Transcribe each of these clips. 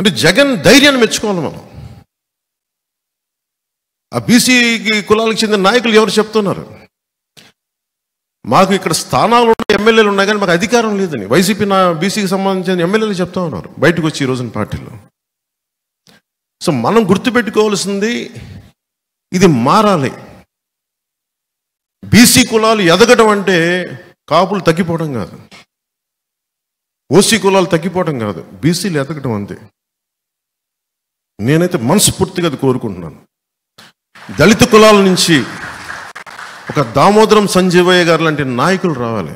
అంటే జగన్ ధైర్యాన్ని మెచ్చుకోవాలి మనం. ఆ బీసీకి కులాలకు చెందిన నాయకులు ఎవరు చెప్తున్నారు, మాకు ఇక్కడ స్థానాలు ఉన్నాయి, ఎమ్మెల్యేలు ఉన్నాయి, కానీ మాకు అధికారం లేదని వైసీపీ బీసీకి సంబంధించిన ఎమ్మెల్యేలు చెప్తా ఉన్నారు బయటకు వచ్చి ఈ రోజున పార్టీలో. సో మనం గుర్తుపెట్టుకోవాల్సింది ఇది మారాలి. బీసీ కులాలు ఎదగడం అంటే కాపులు తగ్గిపోవడం కాదు, ఓసీ కులాలు తగ్గిపోవడం కాదు, బీసీలు ఎదగడం అంతే. నేనైతే మనస్ఫూర్తిగా అది కోరుకుంటున్నాను. దళిత కులాల నుంచి ఒక దామోదరం సంజీవయ్య గారు లాంటి నాయకులు రావాలి.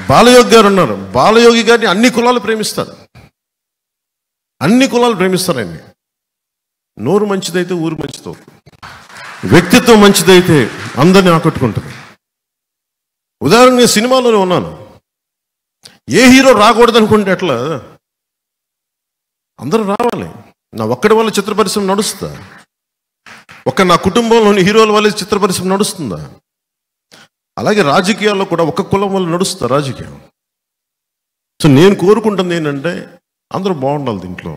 బాలయోగి గారు ఉన్నారు, బాలయోగి గారిని అన్ని కులాలు ప్రేమిస్తారు, అన్ని కులాలు ప్రేమిస్తారండి. నోరు మంచిదైతే ఊరు మంచిదవుతుంది, వ్యక్తిత్వం మంచిదైతే అందరినీ ఆకట్టుకుంటుంది. ఉదాహరణ నేను సినిమాలోనే ఉన్నాను, ఏ హీరో రాకూడదు అనుకుంటే ఎట్లా, అందరూ రావాలి. నా ఒక్కడి వల్ల చిత్ర పరిశ్రమ నడుస్తుందా? నా కుటుంబంలోని హీరోల వల్ల చిత్ర పరిశ్రమ నడుస్తుందా? అలాగే రాజకీయాల్లో కూడా ఒక్క కులం వల్ల నడుస్తుందా రాజకీయం? సో నేను కోరుకుంటుంది ఏంటంటే అందరూ బాగుండాలి, దీంట్లో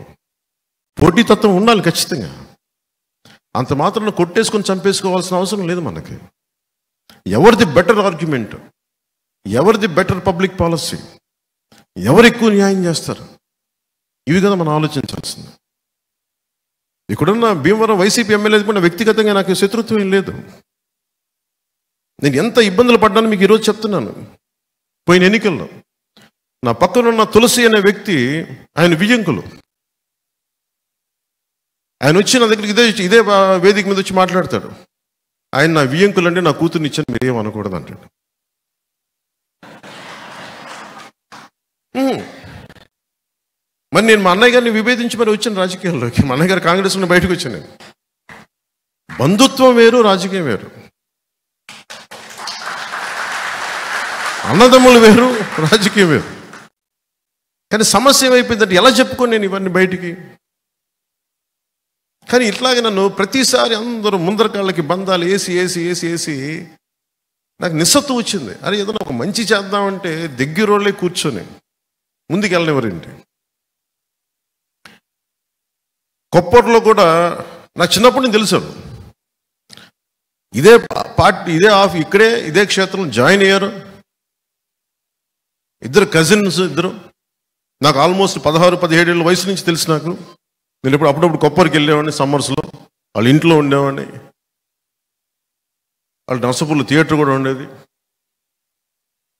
పోటీతత్వం ఉండాలి ఖచ్చితంగా. అంత మాత్రం కొట్టేసుకొని చంపేసుకోవాల్సిన అవసరం లేదు మనకి. ఎవరిది బెటర్ ఆర్గ్యుమెంట్, ఎవరిది బెటర్ పబ్లిక్ పాలసీ, ఎవరు ఎక్కువ న్యాయం చేస్తారు, ఇవి కదా మనం ఆలోచించాల్సింది. ఇక్కడున్న భీమవరం వైసీపీ ఎమ్మెల్యే కూడా వ్యక్తిగతంగా నాకు శత్రుత్వం ఏం లేదు. నేను ఎంత ఇబ్బందులు పడ్డాను మీకు ఈరోజు చెప్తున్నాను. పోయిన ఎన్నికల్లో నా పక్కనున్న తులసి అనే వ్యక్తి, ఆయన వియ్యంకులు, ఆయన వచ్చి నా దగ్గరికి ఇదే వేదిక మీద వచ్చి మాట్లాడతాడు. ఆయన నా వియ్యంకులు అంటే నా కూతుర్ని ఇచ్చాను, మీరేం అనకూడదు అంటాడు. మరి నేను మా అన్నయ్య గారిని విభేదించి మరి వచ్చాను రాజకీయాల్లోకి. మా అన్నయ్య గారు కాంగ్రెస్ నుండి బయటకు వచ్చాను. నేను బంధుత్వం వేరు, రాజకీయం వేరు, అన్నదమ్ములు వేరు, రాజకీయం వేరు. కానీ సమస్య ఏమైపోయిందంటే ఎలా చెప్పుకోను నేను ఇవన్నీ బయటికి. కానీ ఇట్లాగే నన్ను ప్రతిసారి అందరూ ముందర కాళ్ళకి బంధాలు వేసి నాకు నిస్సత్తు వచ్చింది. అరే ఏదైనా ఒక మంచి చేద్దామంటే దగ్గరోళ్ళే కూర్చొని ముందుకు వెళ్ళనివ్వరేంటి. కొప్పట్లో కూడా నాకు చిన్నప్పుడు నేను తెలుసు, ఇదే పార్టీ ఇదే క్షేత్రంలో జాయిన్ అయ్యారు ఇద్దరు కజిన్స్. నాకు ఆల్మోస్ట్ 16-17 ఏళ్ళ వయసు నుంచి తెలుసు నాకు. నేను అప్పుడప్పుడు కొప్పరికి వెళ్ళేవాడిని, సమ్మర్స్లో వాళ్ళ ఇంట్లో ఉండేవాడిని. వాళ్ళ నర్సపూర్లో థియేటర్ కూడా ఉండేది.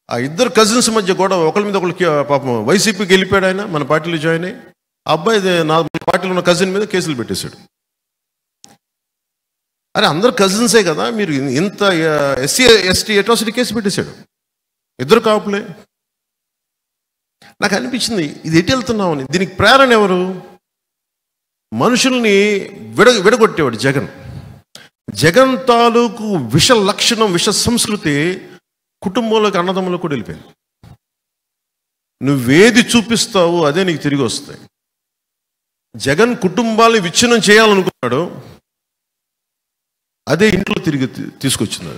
ఆ ఇద్దరు కజిన్స్ మధ్య కూడా ఒకరి మీద ఒకరికి పాపం వైసీపీకి వెళ్ళిపోయాడు ఆయన, మన పార్టీలో జాయిన్ అయ్యి. ఆ అబ్బాయి నా పార్టీలో ఉన్న కజిన్ మీద కేసులు పెట్టేశాడు. అరే అందరు కజిన్సే కదా, మీరు ఇంత SC/ST అట్రాసిటీ కేసు పెట్టేశాడు. ఇద్దరు కాపులే. నాకు అనిపించింది ఇది ఎటు వెళ్తున్నామని. దీనికి ప్రేరణ ఎవరు? మనుషుల్ని విడగొట్టేవాడు జగన్. జగన్ తాలూకు విష లక్షణం, విష సంస్కృతి కుటుంబంలోకి, అన్నదమ్ములకు కూడా వెళ్ళిపోయింది. నువ్వేది చూపిస్తావు అదే నీకు తిరిగి వస్తాయి. జగన్ కుటుంబాన్ని విచ్ఛిన్నం చేయాలనుకున్నాడు, అదే ఇంట్లో తిరిగి తీసుకొచ్చింది.